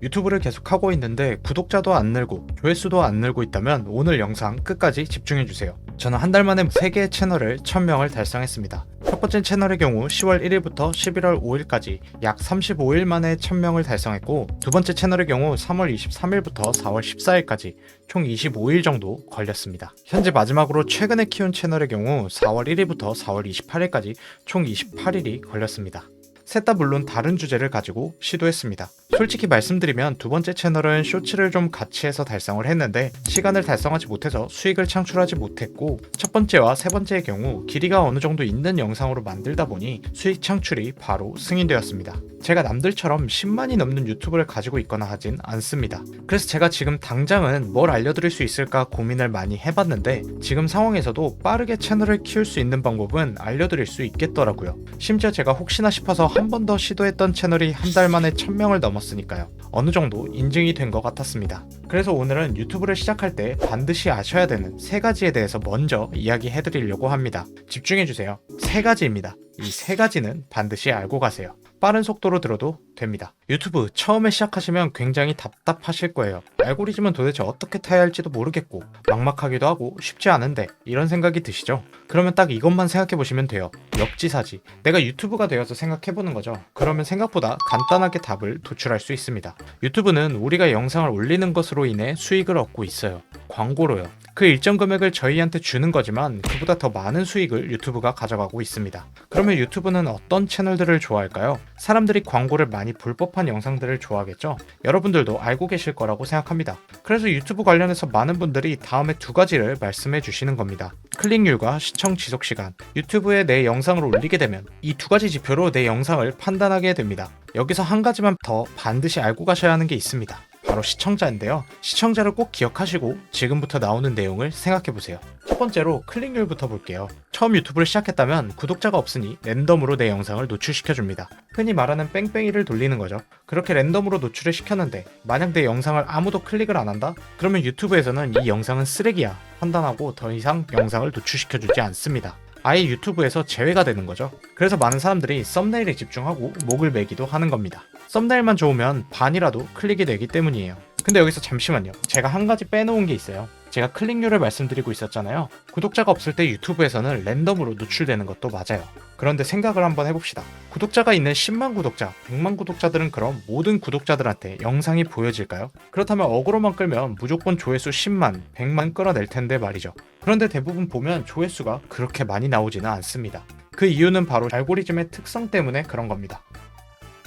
유튜브를 계속하고 있는데 구독자도 안 늘고 조회수도 안 늘고 있다면 오늘 영상 끝까지 집중해주세요. 저는 한 달 만에 3개의 채널을 1000명을 달성했습니다. 첫 번째 채널의 경우 10월 1일부터 11월 5일까지 약 35일 만에 1000명을 달성했고, 두 번째 채널의 경우 3월 23일부터 4월 14일까지 총 25일 정도 걸렸습니다. 현재 마지막으로 최근에 키운 채널의 경우 4월 1일부터 4월 28일까지 총 28일이 걸렸습니다. 셋 다 물론 다른 주제를 가지고 시도했습니다. 솔직히 말씀드리면 두 번째 채널은 쇼츠를 좀 같이 해서 달성을 했는데 시간을 달성하지 못해서 수익을 창출하지 못했고, 첫 번째와 세 번째의 경우 길이가 어느 정도 있는 영상으로 만들다 보니 수익 창출이 바로 승인되었습니다. 제가 남들처럼 10만이 넘는 유튜브를 가지고 있거나 하진 않습니다. 그래서 제가 지금 당장은 뭘 알려드릴 수 있을까 고민을 많이 해봤는데, 지금 상황에서도 빠르게 채널을 키울 수 있는 방법은 알려드릴 수 있겠더라고요. 심지어 제가 혹시나 싶어서 한 번 더 시도했던 채널이 한 달 만에 1000명을 넘었으니까요. 어느 정도 인증이 된 것 같았습니다. 그래서 오늘은 유튜브를 시작할 때 반드시 아셔야 되는 3가지에 대해서 먼저 이야기해드리려고 합니다. 집중해주세요. 3가지입니다. 이 3가지는 반드시 알고 가세요. 빠른 속도로 들어도 됩니다. 유튜브 처음에 시작하시면 굉장히 답답하실 거예요. 알고리즘은 도대체 어떻게 타야 할지도 모르겠고 막막하기도 하고 쉽지 않은데, 이런 생각이 드시죠? 그러면 딱 이것만 생각해 보시면 돼요. 역지사지. 내가 유튜브가 되어서 생각해 보는 거죠. 그러면 생각보다 간단하게 답을 도출할 수 있습니다. 유튜브는 우리가 영상을 올리는 것으로 인해 수익을 얻고 있어요. 광고로요. 그 일정 금액을 저희한테 주는 거지만 그보다 더 많은 수익을 유튜브가 가져가고 있습니다. 그러면 유튜브는 어떤 채널들을 좋아할까요? 사람들이 광고를 많이 볼 법한 영상들을 좋아하겠죠? 여러분들도 알고 계실 거라고 생각합니다. 그래서 유튜브 관련해서 많은 분들이 다음에 2가지를 말씀해 주시는 겁니다. 클릭률과 시청 지속 시간. 유튜브에 내 영상을 올리게 되면 이 2가지 지표로 내 영상을 판단하게 됩니다. 여기서 한 가지만 더 반드시 알고 가셔야 하는 게 있습니다. 바로 시청자인데요. 시청자를 꼭 기억하시고 지금부터 나오는 내용을 생각해보세요. 첫 번째로 클릭률부터 볼게요. 처음 유튜브를 시작했다면 구독자가 없으니 랜덤으로 내 영상을 노출시켜줍니다. 흔히 말하는 뺑뺑이를 돌리는 거죠. 그렇게 랜덤으로 노출을 시켰는데 만약 내 영상을 아무도 클릭을 안 한다? 그러면 유튜브에서는 이 영상은 쓰레기야 판단하고 더 이상 영상을 노출시켜주지 않습니다. 아예 유튜브에서 제외가 되는 거죠. 그래서 많은 사람들이 썸네일에 집중하고 목을 매기도 하는 겁니다. 썸네일만 좋으면 반이라도 클릭이 되기 때문이에요. 근데 여기서 잠시만요. 제가 한 가지 빼놓은 게 있어요. 제가 클릭률을 말씀드리고 있었잖아요. 구독자가 없을 때 유튜브에서는 랜덤으로 노출되는 것도 맞아요. 그런데 생각을 한번 해봅시다. 구독자가 있는 10만 구독자, 100만 구독자들은 그럼 모든 구독자들한테 영상이 보여질까요? 그렇다면 어그로만 끌면 무조건 조회수 10만, 100만 끌어낼 텐데 말이죠. 그런데 대부분 보면 조회수가 그렇게 많이 나오지는 않습니다. 그 이유는 바로 알고리즘의 특성 때문에 그런 겁니다.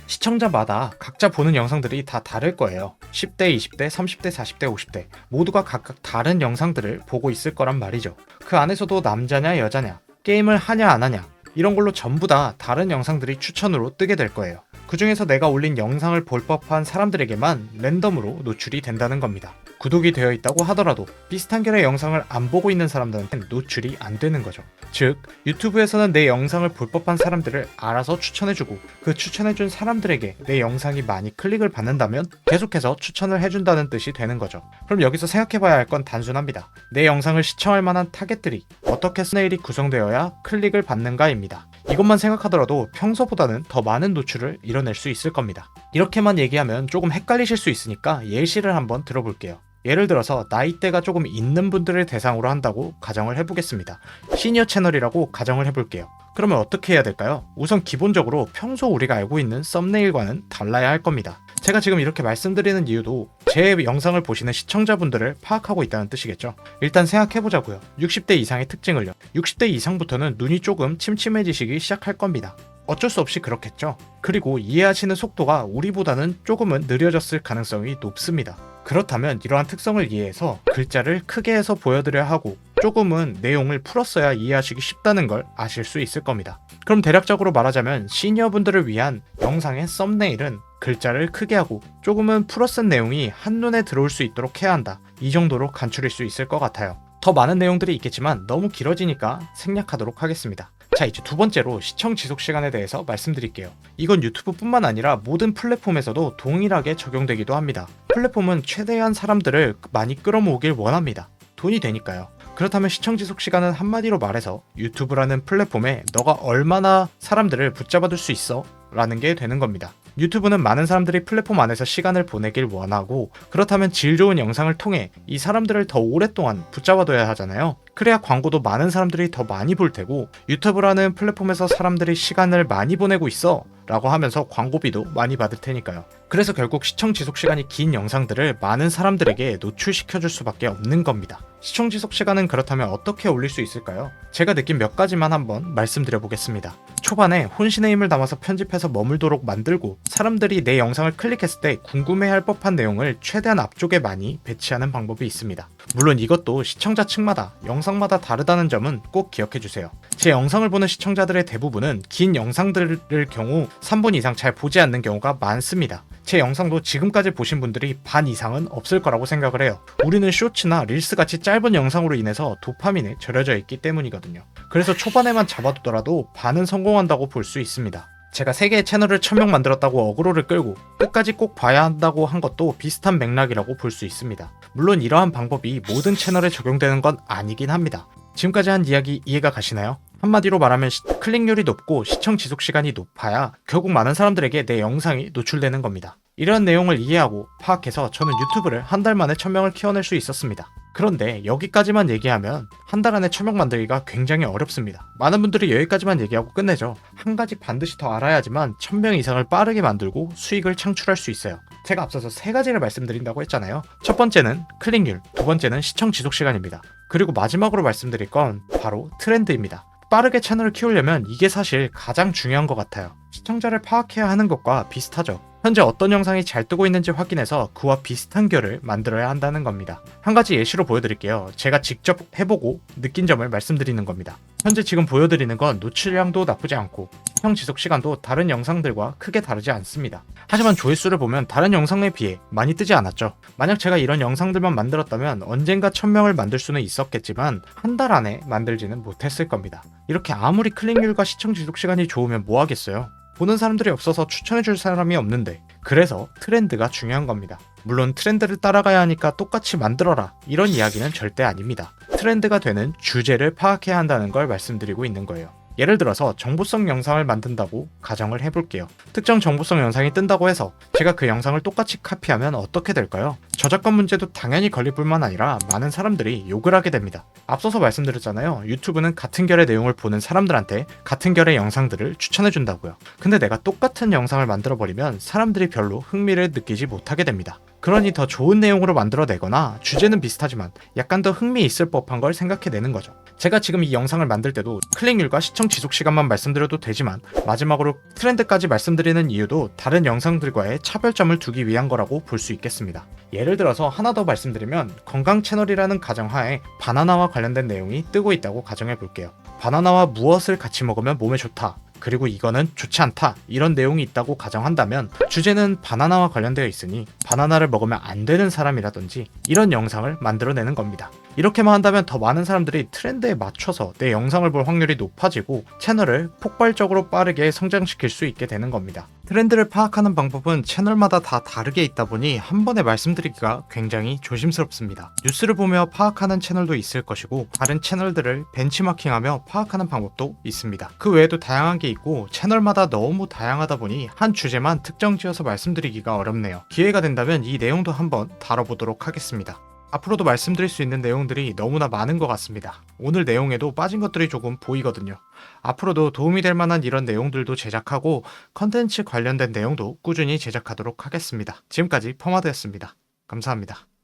시청자마다 각자 보는 영상들이 다 다를 거예요. 10대, 20대, 30대, 40대, 50대 모두가 각각 다른 영상들을 보고 있을 거란 말이죠. 그 안에서도 남자냐 여자냐, 게임을 하냐 안 하냐, 이런 걸로 전부 다 다른 영상들이 추천으로 뜨게 될 거예요. 그 중에서 내가 올린 영상을 볼 법한 사람들에게만 랜덤으로 노출이 된다는 겁니다. 구독이 되어 있다고 하더라도 비슷한 결의 영상을 안 보고 있는 사람들한테는 노출이 안 되는 거죠. 즉, 유튜브에서는 내 영상을 볼 법한 사람들을 알아서 추천해주고, 그 추천해준 사람들에게 내 영상이 많이 클릭을 받는다면 계속해서 추천을 해준다는 뜻이 되는 거죠. 그럼 여기서 생각해봐야 할 건 단순합니다. 내 영상을 시청할 만한 타겟들이 어떻게 썸네일이 구성되어야 클릭을 받는가입니다. 이것만 생각하더라도 평소보다는 더 많은 노출을 이뤄낼 수 있을 겁니다. 이렇게만 얘기하면 조금 헷갈리실 수 있으니까 예시를 한번 들어볼게요. 예를 들어서 나이대가 조금 있는 분들을 대상으로 한다고 가정을 해보겠습니다. 시니어 채널이라고 가정을 해볼게요. 그러면 어떻게 해야 될까요? 우선 기본적으로 평소 우리가 알고 있는 썸네일과는 달라야 할 겁니다. 제가 지금 이렇게 말씀드리는 이유도 제 영상을 보시는 시청자분들을 파악하고 있다는 뜻이겠죠. 일단 생각해보자고요. 60대 이상의 특징을요. 60대 이상부터는 눈이 조금 침침해지시기 시작할 겁니다. 어쩔 수 없이 그렇겠죠. 그리고 이해하시는 속도가 우리보다는 조금은 느려졌을 가능성이 높습니다. 그렇다면 이러한 특성을 이해해서 글자를 크게 해서 보여드려야 하고 조금은 내용을 풀었어야 이해하시기 쉽다는 걸 아실 수 있을 겁니다. 그럼 대략적으로 말하자면 시니어분들을 위한 영상의 썸네일은 글자를 크게 하고 조금은 풀어쓴 내용이 한눈에 들어올 수 있도록 해야 한다. 이 정도로 간추릴 수 있을 것 같아요. 더 많은 내용들이 있겠지만 너무 길어지니까 생략하도록 하겠습니다. 자, 이제 두 번째로 시청 지속 시간에 대해서 말씀드릴게요. 이건 유튜브뿐만 아니라 모든 플랫폼에서도 동일하게 적용되기도 합니다. 플랫폼은 최대한 사람들을 많이 끌어모으길 원합니다. 돈이 되니까요. 그렇다면 시청 지속 시간은 한마디로 말해서 유튜브라는 플랫폼에 너가 얼마나 사람들을 붙잡아둘 수 있어? 라는 게 되는 겁니다. 유튜브는 많은 사람들이 플랫폼 안에서 시간을 보내길 원하고, 그렇다면 질 좋은 영상을 통해 이 사람들을 더 오랫동안 붙잡아둬야 하잖아요. 그래야 광고도 많은 사람들이 더 많이 볼 테고, 유튜브라는 플랫폼에서 사람들이 시간을 많이 보내고 있어 라고 하면서 광고비도 많이 받을 테니까요. 그래서 결국 시청 지속 시간이 긴 영상들을 많은 사람들에게 노출시켜줄 수밖에 없는 겁니다. 시청 지속 시간은 그렇다면 어떻게 올릴 수 있을까요? 제가 느낀 몇 가지만 한번 말씀드려 보겠습니다. 초반에 혼신의 힘을 담아서 편집해서 머물도록 만들고, 사람들이 내 영상을 클릭했을 때 궁금해할 법한 내용을 최대한 앞쪽에 많이 배치하는 방법이 있습니다. 물론 이것도 시청자 측마다 영상마다 다르다는 점은 꼭 기억해 주세요. 제 영상을 보는 시청자들의 대부분은 긴 영상들을 경우 3분 이상 잘 보지 않는 경우가 많습니다. 제 영상도 지금까지 보신 분들이 반 이상은 없을 거라고 생각을 해요. 우리는 쇼츠나 릴스 같이 짧은 영상으로 인해서 도파민에 절여져 있기 때문이거든요. 그래서 초반에만 잡아두더라도 반은 성공한다고 볼 수 있습니다. 제가 3개의 채널을 1000명 만들었다고 어그로를 끌고 끝까지 꼭 봐야 한다고 한 것도 비슷한 맥락이라고 볼 수 있습니다. 물론 이러한 방법이 모든 채널에 적용되는 건 아니긴 합니다. 지금까지 한 이야기 이해가 가시나요? 한마디로 말하면 클릭률이 높고 시청 지속 시간이 높아야 결국 많은 사람들에게 내 영상이 노출되는 겁니다. 이런 내용을 이해하고 파악해서 저는 유튜브를 한 달 만에 1000명을 키워낼 수 있었습니다. 그런데 여기까지만 얘기하면 한 달 안에 1000명 만들기가 굉장히 어렵습니다. 많은 분들이 여기까지만 얘기하고 끝내죠. 한 가지 반드시 더 알아야지만 1000명 이상을 빠르게 만들고 수익을 창출할 수 있어요. 제가 앞서서 3가지를 말씀드린다고 했잖아요. 첫 번째는 클릭률, 두 번째는 시청 지속 시간입니다. 그리고 마지막으로 말씀드릴 건 바로 트렌드입니다. 빠르게 채널을 키우려면 이게 사실 가장 중요한 것 같아요. 시청자를 파악해야 하는 것과 비슷하죠. 현재 어떤 영상이 잘 뜨고 있는지 확인해서 그와 비슷한 결을 만들어야 한다는 겁니다. 한 가지 예시로 보여드릴게요. 제가 직접 해보고 느낀 점을 말씀드리는 겁니다. 현재 지금 보여드리는 건 노출량도 나쁘지 않고 시청 지속 시간도 다른 영상들과 크게 다르지 않습니다. 하지만 조회수를 보면 다른 영상에 비해 많이 뜨지 않았죠. 만약 제가 이런 영상들만 만들었다면 언젠가 1000명을 만들 수는 있었겠지만 한 달 안에 만들지는 못했을 겁니다. 이렇게 아무리 클릭률과 시청 지속 시간이 좋으면 뭐 하겠어요? 보는 사람들이 없어서 추천해줄 사람이 없는데, 그래서 트렌드가 중요한 겁니다. 물론 트렌드를 따라가야 하니까 똑같이 만들어라, 이런 이야기는 절대 아닙니다. 트렌드가 되는 주제를 파악해야 한다는 걸 말씀드리고 있는 거예요. 예를 들어서 정보성 영상을 만든다고 가정을 해볼게요. 특정 정보성 영상이 뜬다고 해서 제가 그 영상을 똑같이 카피하면 어떻게 될까요? 저작권 문제도 당연히 걸릴 뿐만 아니라 많은 사람들이 욕을 하게 됩니다. 앞서서 말씀드렸잖아요. 유튜브는 같은 결의 내용을 보는 사람들한테 같은 결의 영상들을 추천해준다고요. 근데 내가 똑같은 영상을 만들어버리면 사람들이 별로 흥미를 느끼지 못하게 됩니다. 그러니 더 좋은 내용으로 만들어내거나 주제는 비슷하지만 약간 더 흥미 있을 법한 걸 생각해내는 거죠. 제가 지금 이 영상을 만들 때도 클릭률과 시청 지속 시간만 말씀드려도 되지만 마지막으로 트렌드까지 말씀드리는 이유도 다른 영상들과의 차별점을 두기 위한 거라고 볼 수 있겠습니다. 예를 들어서 하나 더 말씀드리면 건강 채널이라는 가정하에 바나나와 관련된 내용이 뜨고 있다고 가정해 볼게요. 바나나와 무엇을 같이 먹으면 몸에 좋다, 그리고 이거는 좋지 않다, 이런 내용이 있다고 가정한다면 주제는 바나나와 관련되어 있으니 바나나를 먹으면 안 되는 사람이라든지 이런 영상을 만들어내는 겁니다. 이렇게만 한다면 더 많은 사람들이 트렌드에 맞춰서 내 영상을 볼 확률이 높아지고 채널을 폭발적으로 빠르게 성장시킬 수 있게 되는 겁니다. 트렌드를 파악하는 방법은 채널마다 다 다르게 있다 보니 한 번에 말씀드리기가 굉장히 조심스럽습니다. 뉴스를 보며 파악하는 채널도 있을 것이고 다른 채널들을 벤치마킹하며 파악하는 방법도 있습니다. 그 외에도 다양한 게 있고 채널마다 너무 다양하다 보니 한 주제만 특정 지어서 말씀드리기가 어렵네요. 기회가 된다면 이 내용도 한번 다뤄보도록 하겠습니다. 앞으로도 말씀드릴 수 있는 내용들이 너무나 많은 것 같습니다. 오늘 내용에도 빠진 것들이 조금 보이거든요. 앞으로도 도움이 될 만한 이런 내용들도 제작하고 컨텐츠 관련된 내용도 꾸준히 제작하도록 하겠습니다. 지금까지 퍼마드였습니다. 감사합니다.